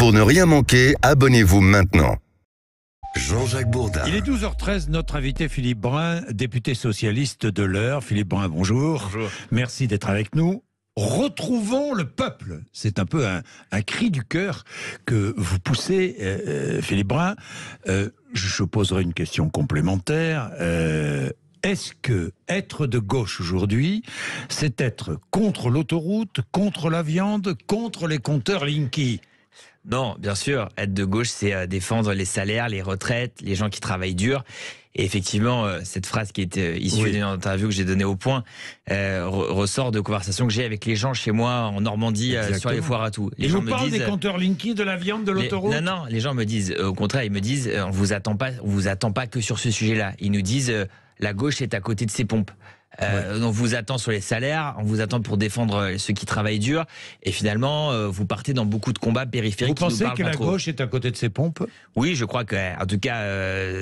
Pour ne rien manquer, abonnez-vous maintenant. Jean-Jacques Bourdin. Il est 12h13, notre invité Philippe Brun, député socialiste de l'Eure. Philippe Brun, bonjour. Bonjour. Merci d'être avec nous. Retrouvons le peuple. C'est un peu un cri du cœur que vous poussez, Philippe Brun. Je poserai une question complémentaire. Est-ce que être de gauche aujourd'hui, c'est être contre l'autoroute, contre la viande, contre les compteurs Linky ? Non, bien sûr, être de gauche, c'est défendre les salaires, les retraites, les gens qui travaillent dur. Et effectivement, cette phrase qui est issue d'une interview que j'ai donnée au Point ressort de conversations que j'ai avec les gens chez moi en Normandie sur les foires à tout. Les gens vous parlent des compteurs Linky, de la viande, de l'autoroute ? Non, les gens me disent, au contraire, ils me disent, on vous attend pas que sur ce sujet-là. Ils nous disent, la gauche est à côté de ses pompes. On vous attend sur les salaires, on vous attend pour défendre ceux qui travaillent dur, et finalement vous partez dans beaucoup de combats périphériques. Vous pensez que la gauche est à côté de ses pompes ? Oui, je crois que, en tout cas,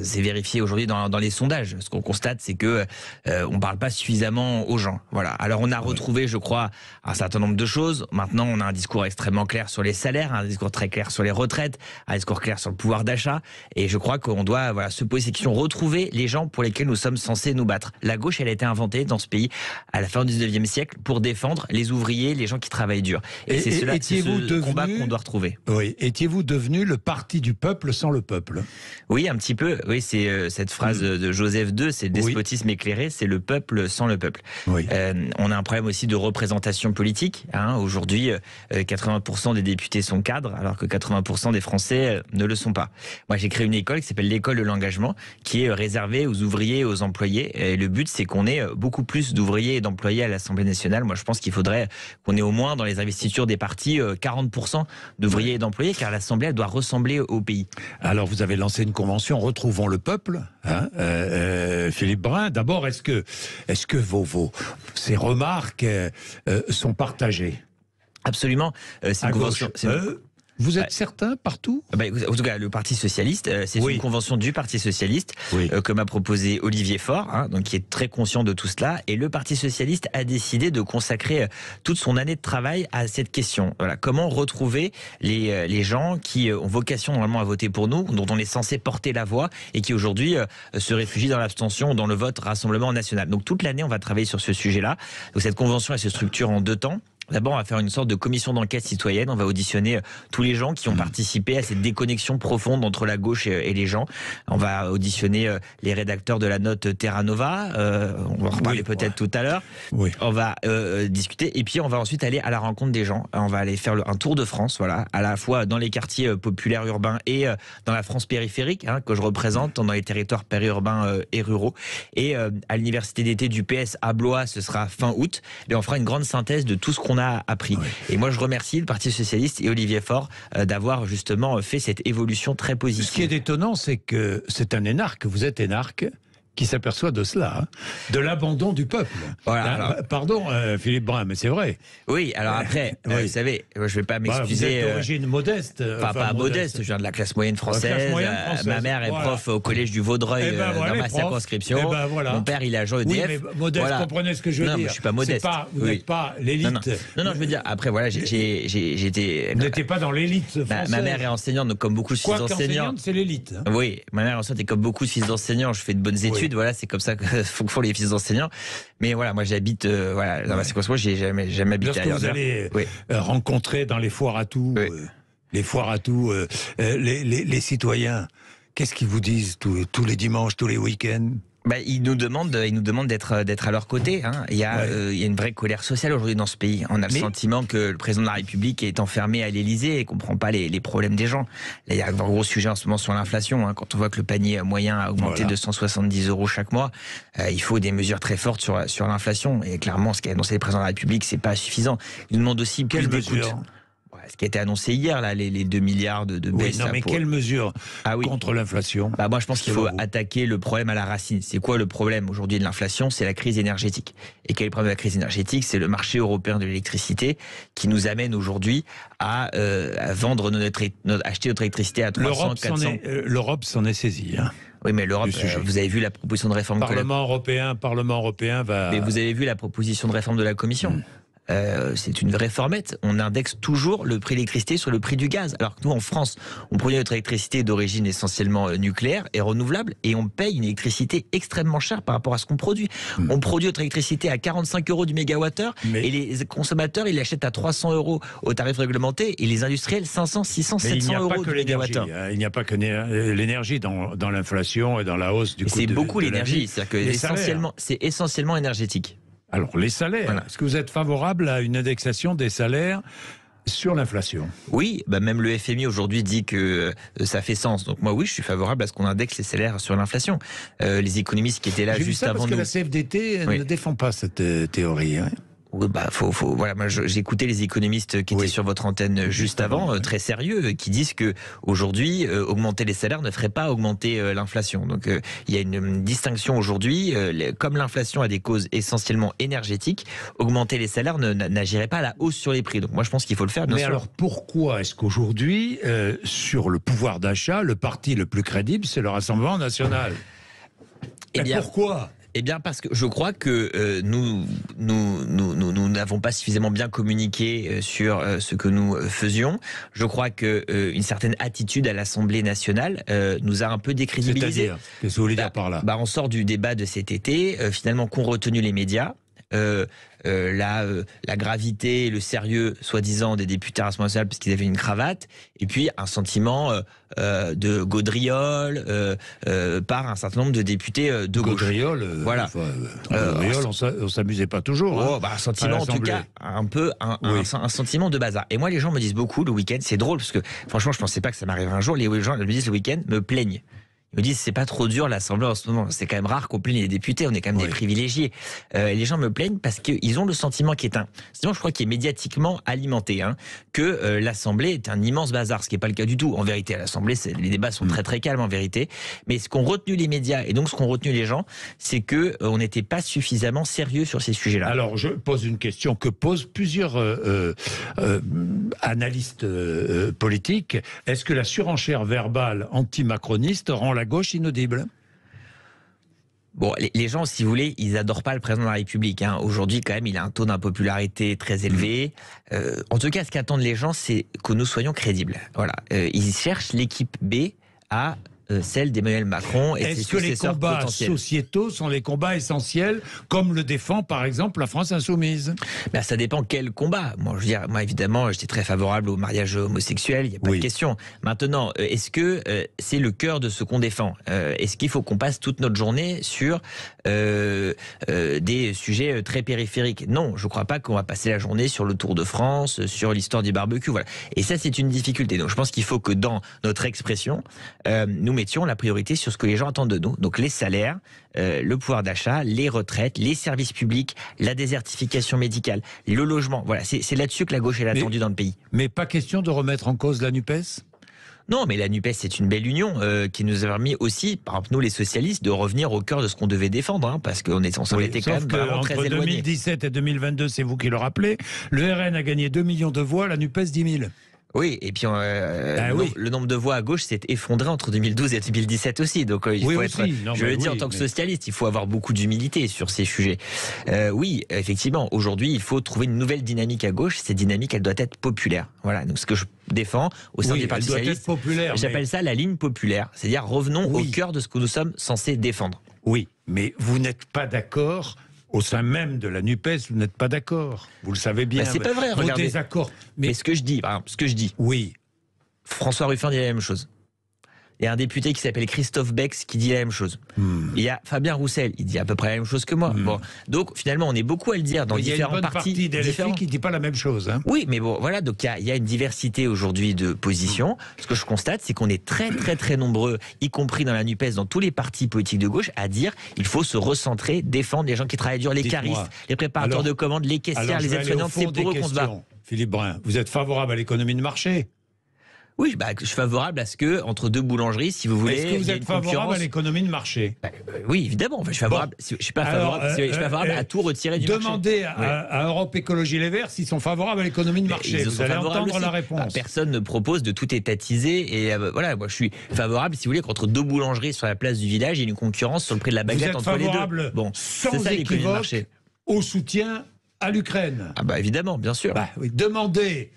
c'est vérifié aujourd'hui dans les sondages. Ce qu'on constate, c'est que on parle pas suffisamment aux gens. Voilà. Alors on a retrouvé, je crois, un certain nombre de choses. Maintenant, on a un discours extrêmement clair sur les salaires, un discours très clair sur les retraites, un discours clair sur le pouvoir d'achat, et je crois qu'on doit se poser ces questions, retrouver les gens pour lesquels nous sommes censés nous battre. La gauche, elle a été inventée dans ce pays à la fin du 19e siècle pour défendre les ouvriers, les gens qui travaillent dur. Et c'est ce combat qu'on doit retrouver. Oui. Étiez-vous devenu le parti du peuple sans le peuple ? Oui, un petit peu. Oui, c'est cette phrase de Joseph II, c'est le despotisme éclairé, c'est le peuple sans le peuple. Oui. On a un problème aussi de représentation politique. Aujourd'hui, 80% des députés sont cadres, alors que 80% des Français ne le sont pas. Moi, j'ai créé une école qui s'appelle l'école de l'engagement, qui est réservée aux ouvriers et aux employés. Et le but, c'est qu'on ait beaucoup plus d'ouvriers et d'employés à l'Assemblée nationale. Moi, je pense qu'il faudrait qu'on ait au moins dans les investitures des partis 40% d'ouvriers et d'employés, car l'Assemblée, elle doit ressembler au pays. Alors, vous avez lancé une convention, Retrouvons le peuple, Philippe Brun. D'abord, est-ce que ces remarques sont partagées ? Absolument. C'est une convention. Vous êtes certain partout ? En tout cas, le Parti Socialiste, c'est une convention du Parti Socialiste que m'a proposé Olivier Faure, donc qui est très conscient de tout cela. Et le Parti Socialiste a décidé de consacrer toute son année de travail à cette question. Voilà, comment retrouver les gens qui ont vocation normalement à voter pour nous, dont on est censé porter la voix et qui aujourd'hui se réfugient dans l'abstention ou dans le vote Rassemblement national. Donc toute l'année, on va travailler sur ce sujet-là. Donc cette convention, elle se structure en 2 temps. D'abord, on va faire une sorte de commission d'enquête citoyenne. On va auditionner tous les gens qui ont participé à cette déconnexion profonde entre la gauche et les gens. On va auditionner les rédacteurs de la note Terra Nova. On va en reparler peut-être tout à l'heure. On va discuter. Et puis, on va ensuite aller à la rencontre des gens. On va aller faire un tour de France, voilà, à la fois dans les quartiers populaires urbains et dans la France périphérique, que je représente, dans les territoires périurbains et ruraux. Et à l'université d'été du PS à Blois, ce sera fin août. Et on fera une grande synthèse de tout ce qu'on a appris. Et moi, je remercie le Parti Socialiste et Olivier Faure d'avoir justement fait cette évolution très positive. Ce qui est étonnant, c'est que c'est un énarque, vous êtes énarque, qui s'aperçoit de cela, de l'abandon du peuple. Voilà, pardon, Philippe Brun, mais c'est vrai. Oui, alors après, vous savez, je ne vais pas m'excuser. Vous êtes d'origine modeste. Pas modeste, je viens de la classe moyenne française. Ma mère est prof au collège du Vaudreuil dans ma circonscription. Mon père, il est agent EDF. Oui, mais modeste, comprenez ce que je veux dire. Non, mais je ne suis pas modeste. Vous n'êtes pas l'élite. Non, je veux dire, après, voilà, j'étais... Vous n'étiez pas dans l'élite française. Ma mère est enseignante, donc comme beaucoup de fils d'enseignants... c'est l'élite. Oui, ma mère est enseignante et comme beaucoup de fils d'enseignants, je fais de bonnes études. Voilà, c'est comme ça que font les fils d'enseignants. Mais voilà, moi j'habite dans ma circonscription, j'ai jamais habité ailleurs. Lorsque vous allez rencontrer dans les foires à tout, les citoyens, qu'est-ce qu'ils vous disent tous les dimanches, tous les week-ends ? Ils nous demandent d'être à leur côté. Il y a une vraie colère sociale aujourd'hui dans ce pays. On a le sentiment que le président de la République est enfermé à l'Élysée et comprend pas les problèmes des gens. Là, il y a un gros sujet en ce moment sur l'inflation. Quand on voit que le panier moyen a augmenté de 170 € chaque mois, il faut des mesures très fortes sur l'inflation. Et clairement, ce qu'a annoncé le président de la République, c'est pas suffisant. Il nous demande aussi plus d'écoute. Ce qui a été annoncé hier, là, les 2 milliards de baisse. Quelles mesures contre l'inflation ? Moi, je pense qu'il faut attaquer le problème à la racine. C'est quoi le problème aujourd'hui de l'inflation ? C'est la crise énergétique. Et quel est le problème de la crise énergétique ? C'est le marché européen de l'électricité qui nous amène aujourd'hui à vendre acheter notre électricité à 300, 400. L'Europe s'en est saisie. Oui, mais l'Europe, vous avez vu la proposition de réforme... Parlement européen va... Mais vous avez vu la proposition de réforme de la Commission c'est une vraie formette. On indexe toujours le prix de l'électricité sur le prix du gaz. Alors que nous, en France, on produit notre électricité d'origine essentiellement nucléaire et renouvelable, et on paye une électricité extrêmement chère par rapport à ce qu'on produit. On produit notre électricité à 45 € du mégawattheure, et les consommateurs, ils l'achètent à 300 € au tarif réglementé, et les industriels 500, 600, 700 € du mégawattheure. Il n'y a pas que l'énergie dans l'inflation et dans la hausse du coût de la vie. C'est beaucoup l'énergie, c'est-à-dire que c'est essentiellement énergétique. Alors, les salaires, voilà. Est-ce que vous êtes favorable à une indexation des salaires sur l'inflation? Oui, même le FMI aujourd'hui dit que ça fait sens. Donc moi, oui, je suis favorable à ce qu'on indexe les salaires sur l'inflation. Les économistes qui étaient là juste avant nous... Parce que la CFDT ne défend pas cette théorie. Hein. Oui, voilà, moi j'ai écouté les économistes qui étaient sur votre antenne juste avant, très sérieux, qui disent que aujourd'hui augmenter les salaires ne ferait pas augmenter l'inflation. Donc il y a une distinction aujourd'hui, comme l'inflation a des causes essentiellement énergétiques, augmenter les salaires n'agirait pas à la hausse sur les prix. Donc moi je pense qu'il faut le faire. Mais alors pourquoi est-ce qu'aujourd'hui, sur le pouvoir d'achat, le parti le plus crédible, c'est le Rassemblement national? Eh bien, pourquoi? Eh bien, parce que je crois que nous n'avons pas suffisamment bien communiqué sur ce que nous faisions. Je crois que une certaine attitude à l'Assemblée nationale nous a un peu décrédibilisés. C'est-à-dire, qu'est-ce que vous voulez dire par là? On sort du débat de cet été, finalement qu'ont retenu les médias. La gravité et le sérieux, soi-disant, des députés à l'Assemblée nationale parce qu'ils avaient une cravate, et puis un sentiment de gaudriole par un certain nombre de députés de gauche. Gaudriole, voilà. Gaudriole, on s'amusait pas toujours. Un sentiment, en tout cas, un sentiment de bazar. Et moi, les gens me disent beaucoup le week-end, c'est drôle parce que franchement, je pensais pas que ça m'arriverait un jour. Les gens me disent le week-end, me plaignent. Ils me disent c'est pas trop dur l'Assemblée en ce moment. C'est quand même rare qu'on plaigne les députés. On est quand même des privilégiés. Les gens me plaignent parce qu'ils ont le sentiment qui est je crois qui est médiatiquement alimenté, que l'Assemblée est un immense bazar, ce qui est pas le cas du tout. En vérité, à l'Assemblée, les débats sont très très calmes en vérité. Mais ce qu'ont retenu les médias et donc ce qu'ont retenu les gens, c'est que on n'était pas suffisamment sérieux sur ces sujets-là. Alors je pose une question que posent plusieurs analystes politiques. Est-ce que la surenchère verbale anti-macroniste rend la gauche inaudible? Bon, les gens, si vous voulez, ils adorent pas le président de la République. Aujourd'hui, quand même, il a un taux d'impopularité très élevé. En tout cas, ce qu'attendent les gens, c'est que nous soyons crédibles. Voilà. Ils cherchent l'équipe B à celle d'Emmanuel Macron et ses successeurs potentiels. Est-ce que les combats sociétaux sont les combats essentiels, comme le défend par exemple la France insoumise? Ça dépend quel combat. Moi, évidemment, j'étais très favorable au mariage homosexuel, il n'y a pas de question. Maintenant, est-ce que c'est le cœur de ce qu'on défend? Est-ce qu'il faut qu'on passe toute notre journée sur des sujets très périphériques? Non, je ne crois pas qu'on va passer la journée sur le Tour de France, sur l'histoire du barbecue. Voilà. Et ça, c'est une difficulté. Donc, je pense qu'il faut que dans notre expression, nous mettions la priorité sur ce que les gens attendent de nous. Donc les salaires, le pouvoir d'achat, les retraites, les services publics, la désertification médicale, le logement. Voilà, c'est là-dessus que la gauche est attendue dans le pays. Mais pas question de remettre en cause la NUPES? Non, mais la NUPES, c'est une belle union qui nous a permis aussi, par exemple, nous les socialistes, de revenir au cœur de ce qu'on devait défendre, parce qu'on s'en était quand même vraiment très éloignés. Entre 2017 et 2022, c'est vous qui le rappelez, le RN a gagné 2 millions de voix, la NUPES 10 000. Oui, et puis le nombre de voix à gauche s'est effondré entre 2012 et 2017 aussi. Donc il faut être, en tant que socialiste, il faut avoir beaucoup d'humilité sur ces sujets. Oui, effectivement, aujourd'hui, il faut trouver une nouvelle dynamique à gauche. Cette dynamique, elle doit être populaire. Voilà, donc ce que je défends au sein du Parti socialiste, j'appelle ça la ligne populaire. C'est-à-dire revenons au cœur de ce que nous sommes censés défendre. Oui, mais vous n'êtes pas d'accord. Au sein même de la NUPES, vous n'êtes pas d'accord. Vous le savez bien. C'est pas vrai, regardez. Désaccords. Mais ce que je dis, oui. François Ruffin dit la même chose. Il y a un député qui s'appelle Christophe Bex qui dit la même chose. Il y a Fabien Roussel, il dit à peu près la même chose que moi. Bon, donc finalement, on est beaucoup à le dire dans différents partis. Il y a une bonne partie qui ne dit pas la même chose. Oui, mais bon, voilà, donc il y a une diversité aujourd'hui de positions. Ce que je constate, c'est qu'on est très très très nombreux, y compris dans la NUPES, dans tous les partis politiques de gauche, à dire il faut se recentrer, défendre les gens qui travaillent dur, les caristes, les préparateurs de commandes, les caissières, les aides-soignantes, c'est pour eux qu'on se bat. Philippe Brun, vous êtes favorable à l'économie de marché? Oui, je suis favorable à ce que, entre deux boulangeries, si vous voulez. Est-ce que vous êtes favorable à l'économie de marché? Oui, évidemment. Je suis favorable. Je suis pas favorable, à tout retirer du marché. Demandez à Europe Écologie Les Verts s'ils sont favorables à l'économie de marché. Vous allez entendre la réponse. Personne ne propose de tout étatiser. Et voilà, moi je suis favorable, si vous voulez, qu'entre deux boulangeries sur la place du village, il y ait une concurrence sur le prix de la baguette entre les deux. Bon, sans équivoque au soutien à l'Ukraine. Ah bah évidemment, bien sûr. Bah, oui, demandez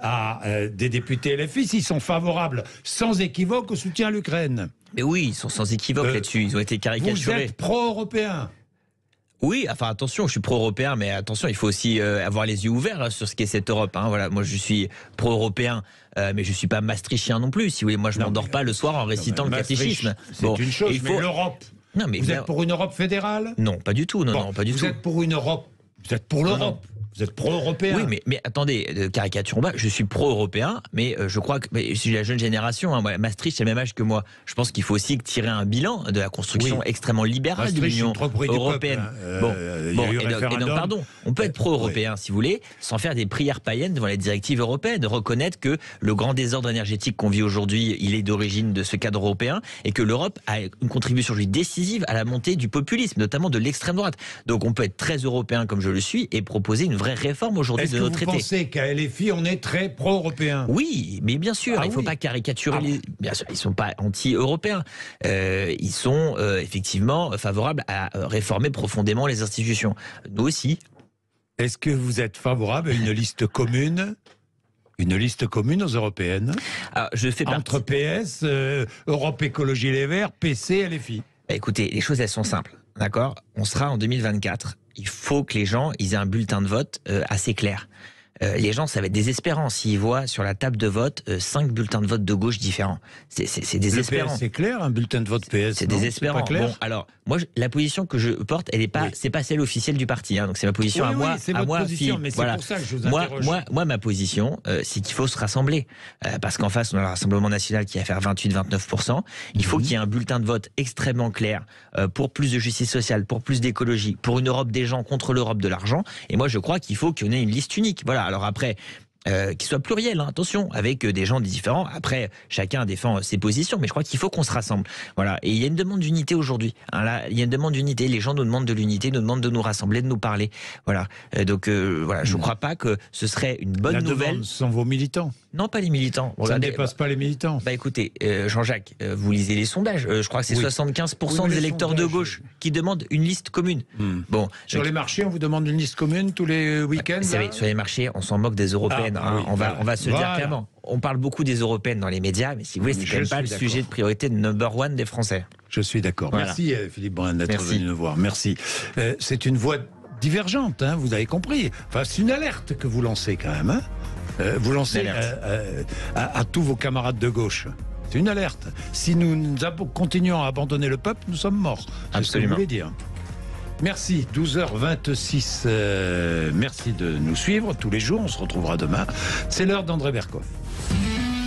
à des députés LFI s'ils sont favorables sans équivoque au soutien à l'Ukraine. Mais oui, ils sont sans équivoque là-dessus. Ils ont été caricaturés. Vous êtes pro-européen. Oui, enfin attention, je suis pro-européen, mais attention, il faut aussi avoir les yeux ouverts sur ce qu'est cette Europe. Hein. Voilà, moi je suis pro-européen, mais je suis pas maastrichtien non plus. Si vous voulez, moi je m'endors pas le soir en récitant le catéchisme. C'est une chose, mais l'Europe. Non, mais vous êtes pour une Europe fédérale? Non, pas du tout. Non, pas du tout. Vous êtes pour une Europe. Vous êtes pour l'Europe. Vous êtes pro-européen. Oui, mais attendez, caricaturons pas. Je suis pro-européen, mais je crois que je suis la jeune génération. Hein, Maastricht, c'est le même âge que moi. Je pense qu'il faut aussi tirer un bilan de la construction extrêmement libérale de l'Union européenne. Et donc, pardon, on peut être pro-européen, si vous voulez, sans faire des prières païennes devant les directives européennes, reconnaître que le grand désordre énergétique qu'on vit aujourd'hui, il est d'origine de ce cadre européen, et que l'Europe a une contribution décisive à la montée du populisme, notamment de l'extrême droite. Donc, on peut être très européen comme je le suis et proposer une vraie réforme aujourd'hui de nos traités. Est-ce que vous pensez qu'à LFI, on est très pro-européen? Oui, mais bien sûr, il ne faut pas caricaturer bien sûr, ils ne sont pas anti-européens. Ils sont effectivement favorables à réformer profondément les institutions. Nous aussi. Est-ce que vous êtes favorable à une liste commune? Une liste commune aux européennes? Alors, je fais entre PS, Europe Écologie Les Verts, PC, LFI. Écoutez, les choses, elles sont simples. D'accord? On sera en 2024. Il faut que les gens aient un bulletin de vote assez clair. Les gens, ça va être désespérant s'ils voient sur la table de vote 5 bulletins de vote de gauche différents. C'est désespérant. Le PS, c'est clair, un bulletin de vote PS? C'est désespérant. Pas clair. Bon, alors, moi, la position que je porte, elle est pas, c'est pas celle officielle du parti. Hein, donc c'est ma position à moi. C'est votre position, mais c'est pour ça que je vous interroge. Moi, ma position, c'est qu'il faut se rassembler. Parce qu'en face, on a le Rassemblement national qui va faire 28-29%. Il faut qu'il y ait un bulletin de vote extrêmement clair pour plus de justice sociale, pour plus d'écologie, pour une Europe des gens contre l'Europe de l'argent. Et moi, je crois qu'il faut qu'on ait une liste unique. Voilà. Alors après, qu'il soit pluriel, hein, attention, avec des gens différents. Après, chacun défend ses positions, mais je crois qu'il faut qu'on se rassemble. Voilà. Et il y a une demande d'unité aujourd'hui. Hein, là, il y a une demande d'unité. Les gens nous demandent de l'unité, nous demandent de nous rassembler, de nous parler. Voilà. Donc, voilà, je ne crois pas que ce serait une bonne nouvelle. Ce sont vos militants? Non, pas les militants. Ça ne dépasse pas les militants. Bah écoutez, Jean-Jacques, vous lisez les sondages. Je crois que c'est 75% des électeurs de gauche qui demandent une liste commune. Bon, sur les marchés, on vous demande une liste commune tous les week-ends? Vous savez, sur les marchés, on s'en moque des européennes. On va se le dire clairement. On parle beaucoup des européennes dans les médias, mais si vous voulez, c'est quand même pas le sujet de priorité number one des Français. Je suis d'accord. Voilà. Merci Philippe Brun d'être venu nous voir. Merci. C'est une voix divergente, hein, vous avez compris. Enfin, c'est une alerte que vous lancez quand même. Hein. Vous lancez à tous vos camarades de gauche. C'est une alerte. Si nous continuons à abandonner le peuple, nous sommes morts. C'est ce que vous voulez dire. Merci, 12h26. Merci de nous suivre tous les jours. On se retrouvera demain. C'est l'heure d'André Berkoff.